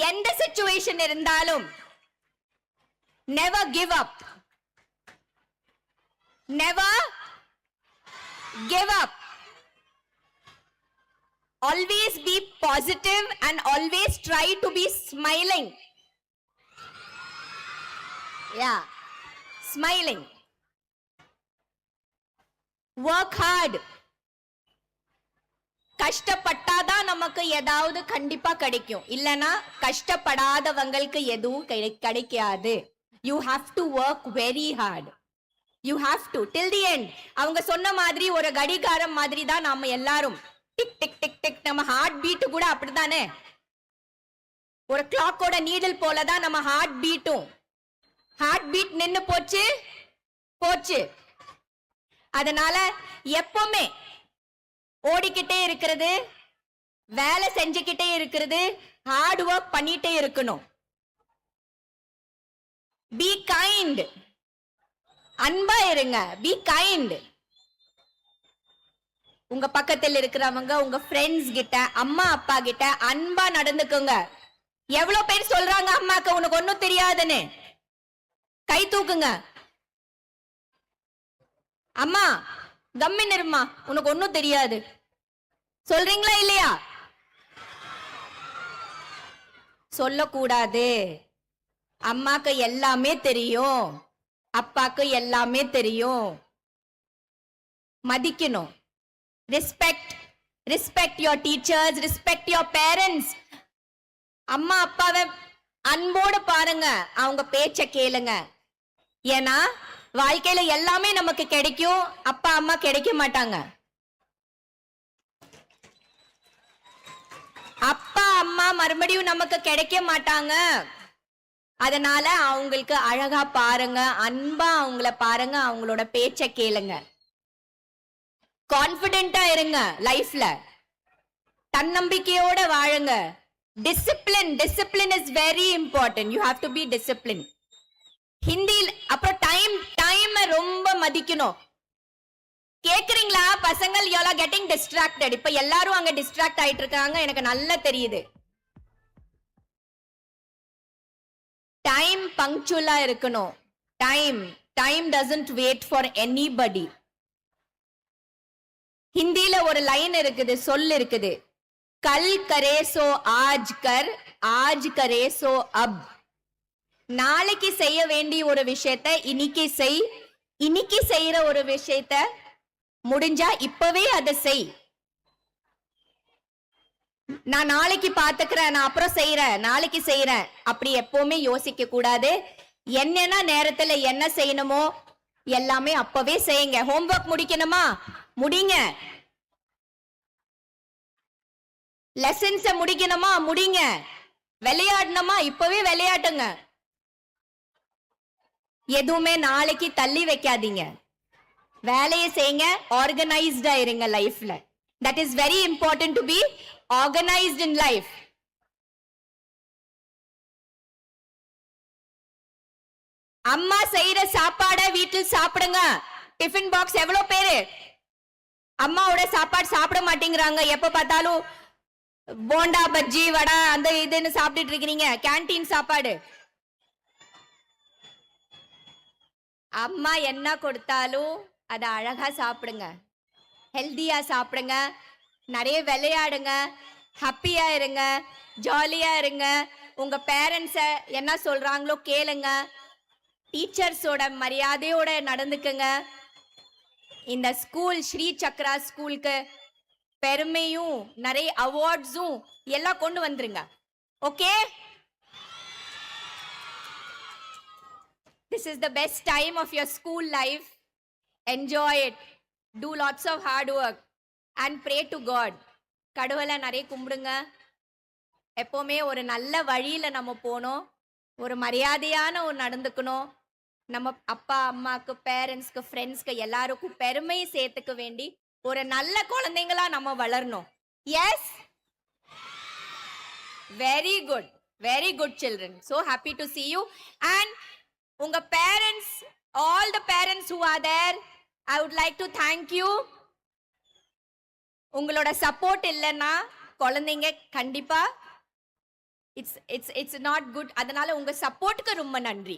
எந்த சிச்சுவேஷன் இருந்தாலும் never give up. Never give up. Always be positive and always try to be smiling. Yeah, smiling. Work hard. கஷ்டப்பட்டாதான் நமக்கு ஏதாவது கண்டிப்பா கிடைக்கும், இல்லனா கஷ்டப்படாதவங்களுக்கு எதுவும் கிடைக்காது. You have to work very hard. You have to till the end. அவங்க சொன்ன மாதிரி ஒரு கடிகாரம் மாதிரி தான் நாம எல்லாரும். Tick tick tick tick. நம்ம ஹார்ட் பீட் கூட அப்படிதானே, ஒரு கிளாக்கோட நீடில் போலதான் நம்ம ஹார்ட் பீட்டும். ஹார்ட் பீட் நின்னு போச்சு போச்சு. அதனால எப்பவுமே ஓடிக்கிட்டே இருக்கிறது, வேலை செஞ்சுக்கிட்டே இருக்கிறது, ஹார்ட் ஒர்க் பண்ணிட்டே இருக்கணும். Be kind. அன்பா இருங்க. Be kind. உங்க பக்கத்தில் இருக்கிறவங்க, உங்க ஃப்ரெண்ட்ஸ் கிட்ட, அம்மா அப்பா கிட்ட அன்பா நடந்துக்குங்க. எவ்வளவு பேர் சொல்றாங்க அம்மாக்கு உனக்கு ஒண்ணும் தெரியாதுன்னு? கை தூக்குங்க. அம்மா கம்மின்னு இருமா, உனக்கு ஒண்ணும் தெரியாது சொல்றீங்களா இல்லையா? சொல்லக்கூடாது. அம்மாக்கு எல்லாமே தெரியும், அப்பாக்கு எல்லாமே தெரியும். மதிக்கணும். Respect. Respect your teachers, respect your parents. அம்மா அப்பாவை அன்போடு பாருங்க, அவங்க பேச்ச கேளுங்க. ஏன்னா வாழ்க்கையில எல்லாமே நமக்கு கிடைக்கும், அப்பா அம்மா கிடைக்க மாட்டாங்க. அப்பா அம்மா மறுபடியும் நமக்கு கிடைக்க மாட்டாங்க. அதனால அவங்களுக்கு அழகா பாருங்க, அன்பா அவங்கள பாருங்க, அவங்களோட பேச்ச கேளுங்க. கான்பிடென்ட்டா இருங்க லைஃப்ல. தன்னம்பிக்கையோட வாழுங்க. Discipline. Discipline is very important. You have to be discipline. Hindi. அப்புறம் டைம் ரொம்ப மதிக்கணும். கேக்குறீங்களா பசங்கள்? You are getting distracted. இப்ப எல்லாரும் அங்க டிஸ்ட்ராக்ட் ஆயிட்டு இருக்காங்க, எனக்கு நல்லா தெரியுது. டைம் பங்க்சுவலா இருக்கணும். Time doesn't wait for anybody. ஹிந்தில ஒரு லைன் இருக்குது, சொல் இருக்குது. கல் கரே சோ ஆஜ் கர், ஆஜ் கரே சோ அப். நாளைக்கு செய்ய வேண்டிய ஒரு விஷயத்த இன்னைக்கு செய். இன்னைக்கு செய்யற ஒரு விஷயத்த முடிஞ்சா இப்பவே அதை செய். நான் நாளைக்கு பாத்துக்கிறேன், நான் அப்புறம் செய்யறேன், நாளைக்கு செய்யறேன், அப்படி எப்பவுமே யோசிக்க கூடாது. என்னென்ன நேரத்துல என்ன செய்யணுமோ எல்லாமே அப்பவே செய்யுங்க. ஹோம்வொர்க் முடிக்கணுமா முடிங்க. லெசன்ஸ முடிக்கணுமா முடிங்க. விளையாடணுமா இப்பவே விளையாட்டுங்க. எதுவுமே நாளைக்கு தள்ளி வைக்காதீங்க. வேலையை செய்யுங்க. ஆர்கனைஸ்டா இருங்க லைஃப்ல. That is very important to be organised in life. அம்மா செய்யற சாப்பாட வீட்டில் சாப்பிடுங்க. Tiffin box. எவ்வளவு பேரு அம்மாவோட சாப்பாடு சாப்பிட மாட்டேங்கிறாங்க? எப்ப பார்த்தாலும் போண்டா பஜ்ஜி வடை அந்த இதுன்னு சாப்பிட்டுட்டு இருக்கீங்க. கேண்டீன் சாப்பாடு. அம்மா என்ன கொடுத்தாலும் அதை அழகா சாப்பிடுங்க. ஹெல்தியா சாப்பிடுங்க. நிறைய விளையாடுங்க. ஹாப்பியா இருங்க. ஜாலியா இருங்க. உங்க பேரண்ட்ஸ என்ன சொல்றாங்களோ கேளுங்க. டீச்சர்ஸோட மரியாதையோட நடந்துக்குங்க. இந்த ஸ்கூல் ஸ்ரீ சக்ரா ஸ்கூலுக்கு பெருமையும் நிறைய அவார்ட்ஸும் எல்லாம் கொண்டு வந்துருங்க. Okay? This is the best time of your school life. Enjoy it. Do lots of hard work and pray to God. கடவுளை நிறைய கும்பிடுங்க. எப்பவுமே ஒரு நல்ல வழியில நம்ம போனோம், ஒரு மரியாதையான ஒரு நடந்துக்கணும். நம்ம அப்பா அம்மாக்கு, பேரண்ட்ஸ்க்கு, ஃப்ரெண்ட்ஸ்க்கு எல்லாருக்கும் பெருமை சேர்த்துக்க வேண்டி ஒரு நல்ல குழந்தைங்களா நம்ம வளரணும். Yes, very good, very good children. So happy to see you. And உங்க parents, all the parents who are there, I would like to thank you. உங்களோட சப்போர்ட் இல்லைன்னா குழந்தைங்க கண்டிப்பா it's it's it's not good. அதனால உங்க சப்போர்ட்க்கு ரொம்ப நன்றி.